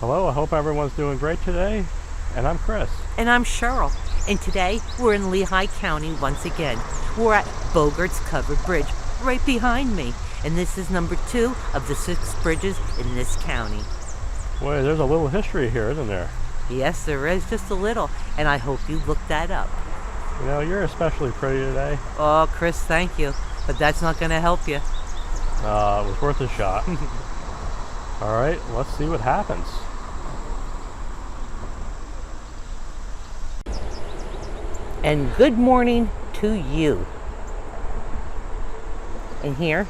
Hello, I hope everyone's doing great today. And I'm Chris. And I'm Cheryl. And today we're in Lehigh County once again. We're at Bogert's Covered Bridge right behind me. And this is number 2 of the 6 bridges in this county. Boy, there's a little history here, isn't there? Yes, there is, just a little. And I hope you looked that up. You know, you're especially pretty today. Oh, Chris, thank you. But that's not going to help you. It was worth a shot. All right, let's see what happens. And good morning to you. And here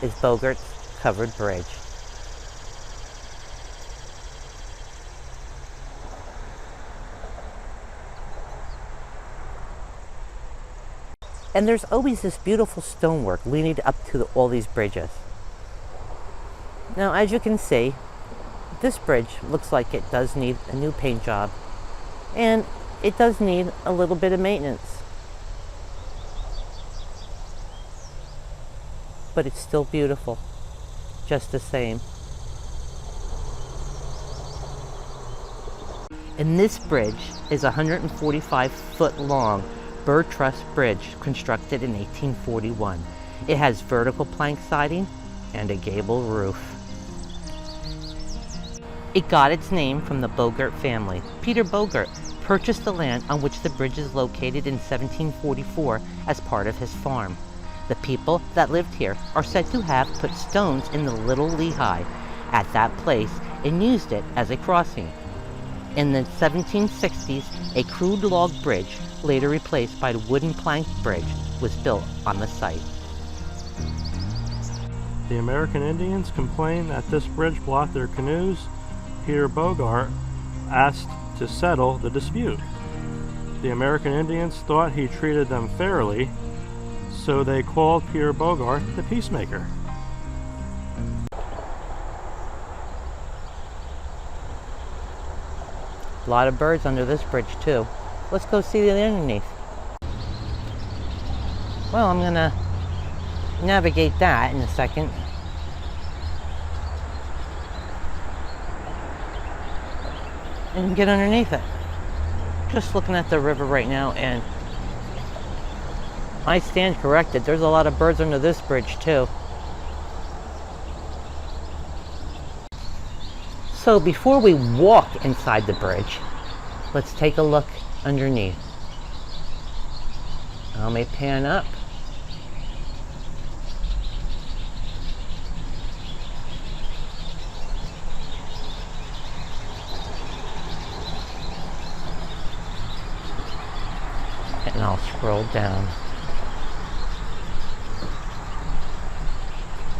is Bogert's Covered Bridge. And there's always this beautiful stonework leading up to all these bridges. Now, as you can see, this bridge looks like it does need a new paint job. And it does need a little bit of maintenance. But it's still beautiful, just the same. And this bridge is a 145-foot long bird truss bridge constructed in 1841. It has vertical plank siding and a gable roof. It got its name from the Bogert family. Peter Bogert purchased the land on which the bridge is located in 1744 as part of his farm. The people that lived here are said to have put stones in the Little Lehigh at that place and used it as a crossing. In the 1760s, a crude log bridge, later replaced by the wooden plank bridge, was built on the site. The American Indians complained that this bridge blocked their canoes. Peter Bogert asked to settle the dispute. The American Indians thought he treated them fairly, so they called Peter Bogert the peacemaker. A lot of birds under this bridge too. Let's go see the underneath. Well, I'm gonna navigate that in a second. And get underneath it. Just looking at the river right now, and I stand corrected. There's a lot of birds under this bridge too. So before we walk inside the bridge, let's take a look underneath. I may pan up. And I'll scroll down.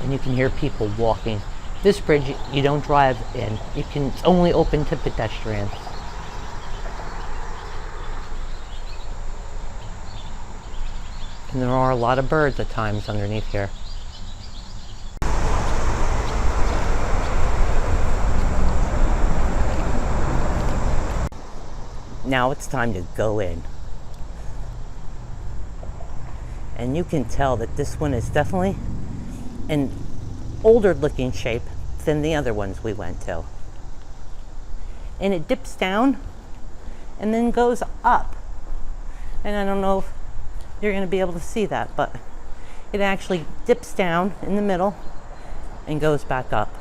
And you can hear people walking. This bridge, you don't drive in. It's only open to pedestrians. And there are a lot of birds at times underneath here. Now it's time to go in. And you can tell that this one is definitely an older looking shape than the other ones we went to. And it dips down and then goes up. And I don't know if you're going to be able to see that, but it actually dips down in the middle and goes back up.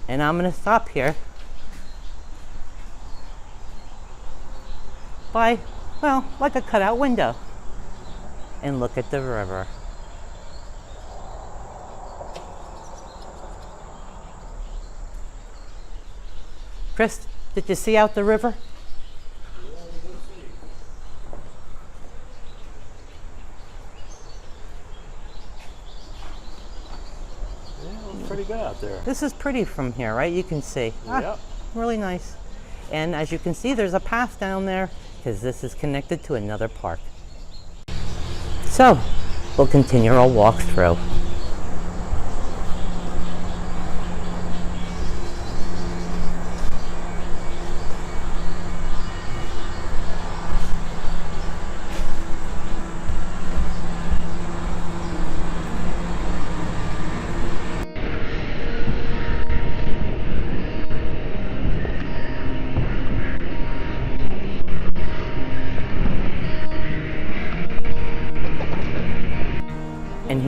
And I'm going to stop here by, well, like a cutout window, and look at the river. Chris, did you see out the river? Yeah, it looks pretty good out there. This is pretty from here, right? You can see. Yep. Really nice. And as you can see, there's a path down there because this is connected to another park. So, we'll continue our walk through.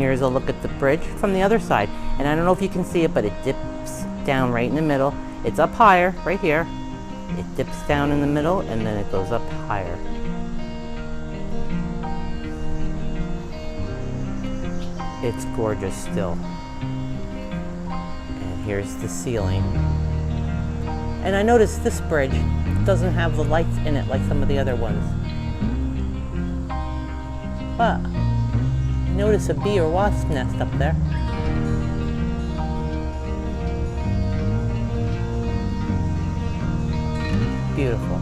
here's a look at the bridge from the other side. And I don't know if you can see it, but it dips down right in the middle. It's up higher, right here. It dips down in the middle, and then it goes up higher. It's gorgeous still. And here's the ceiling. And I noticed this bridge doesn't have the lights in it like some of the other ones. But I notice a bee or wasp nest up there. Beautiful.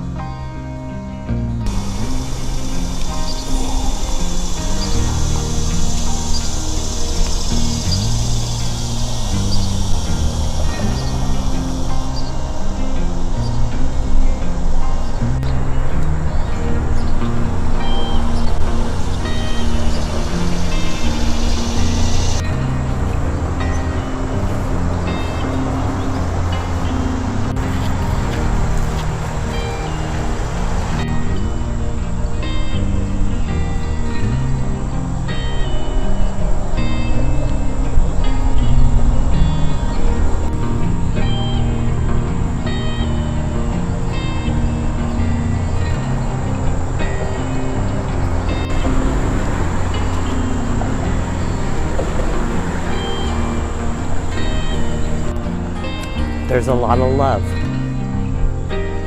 There's a lot of love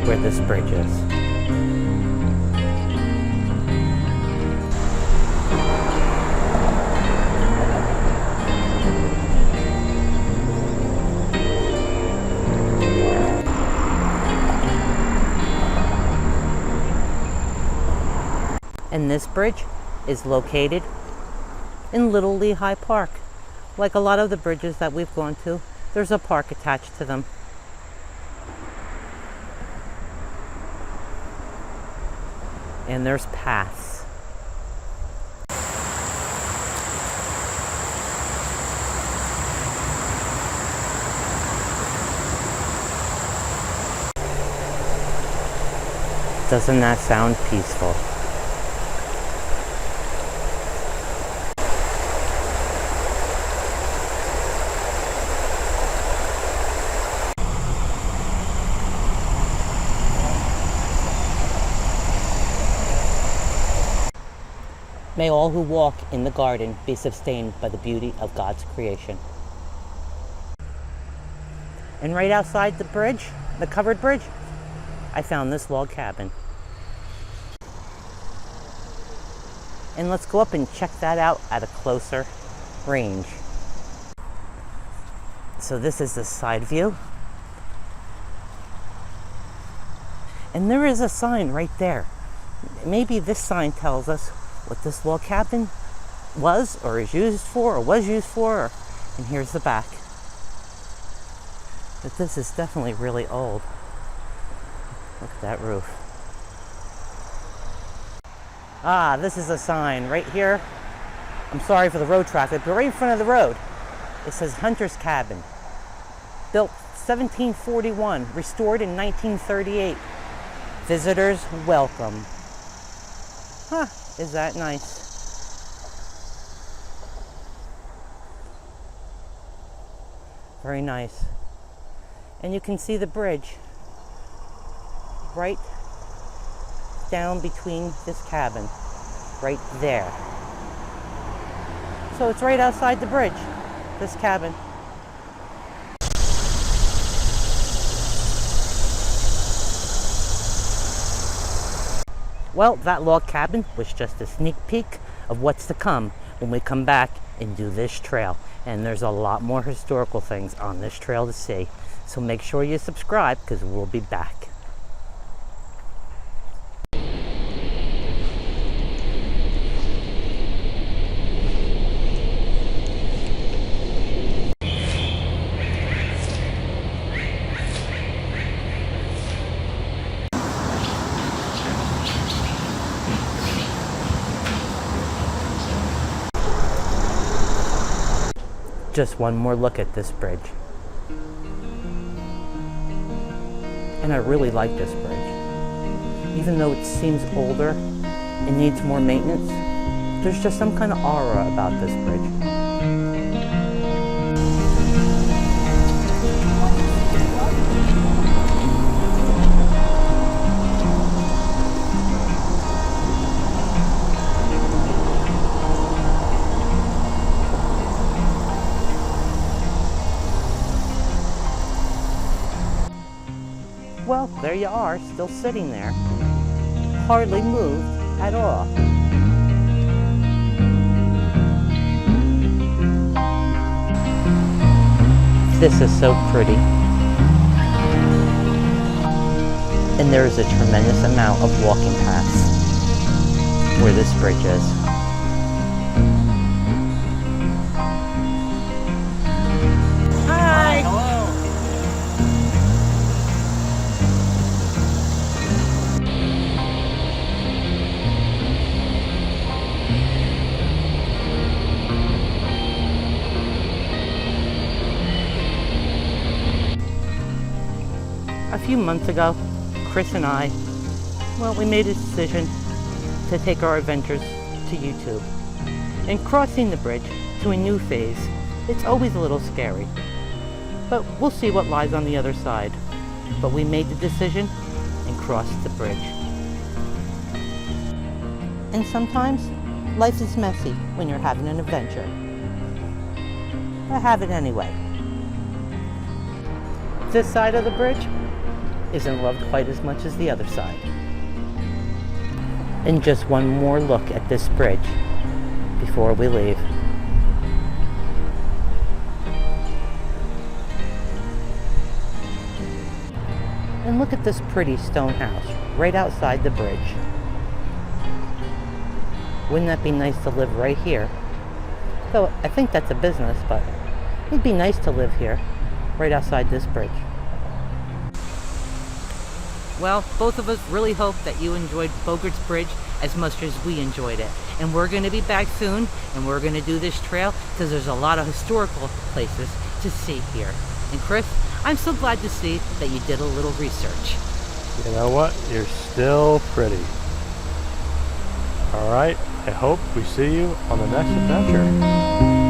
where this bridge is. And this bridge is located in Little Lehigh Park. Like a lot of the bridges that we've gone to, there's a park attached to them. And there's paths. Doesn't that sound peaceful? May all who walk in the garden be sustained by the beauty of God's creation. And right outside the bridge, the covered bridge, I found this log cabin. And let's go up and check that out at a closer range. So this is the side view. And there is a sign right there. Maybe this sign tells us what this log cabin was or is used for or was used for. And here's the back. But this is definitely really old. Look at that roof. Ah, this is a sign right here. I'm sorry for the road traffic, but right in front of the road, it says Hunter's Cabin. Built 1741, restored in 1938. Visitors welcome. Huh. Is that nice? Very nice. And you can see the bridge right down between this cabin, right there. So it's right outside the bridge, this cabin. Well, that log cabin was just a sneak peek of what's to come when we come back and do this trail. And there's a lot more historical things on this trail to see. So make sure you subscribe because we'll be back. Just one more look at this bridge. And I really like this bridge. Even though it seems older, it needs more maintenance, there's just some kind of aura about this bridge. there you are, still sitting there. Hardly moved at all. This is so pretty. And there is a tremendous amount of walking paths where this bridge is. Hi! Hello! A few months ago, Chris and I, we made a decision to take our adventures to YouTube. And crossing the bridge to a new phase, it's always a little scary. But we'll see what lies on the other side. But we made the decision and crossed the bridge. And sometimes, life is messy when you're having an adventure. I have it anyway. This side of the bridge isn't loved quite as much as the other side. And just one more look at this bridge before we leave. And look at this pretty stone house right outside the bridge. Wouldn't that be nice to live right here? Though I think that's a business, but it'd be nice to live here, right outside this bridge. Well, both of us really hope that you enjoyed Bogert's Bridge as much as we enjoyed it. And we're going to be back soon, and we're going to do this trail because there's a lot of historical places to see here. And Chris, I'm so glad to see that you did a little research. You know what? You're still pretty. Alright, I hope we see you on the next adventure.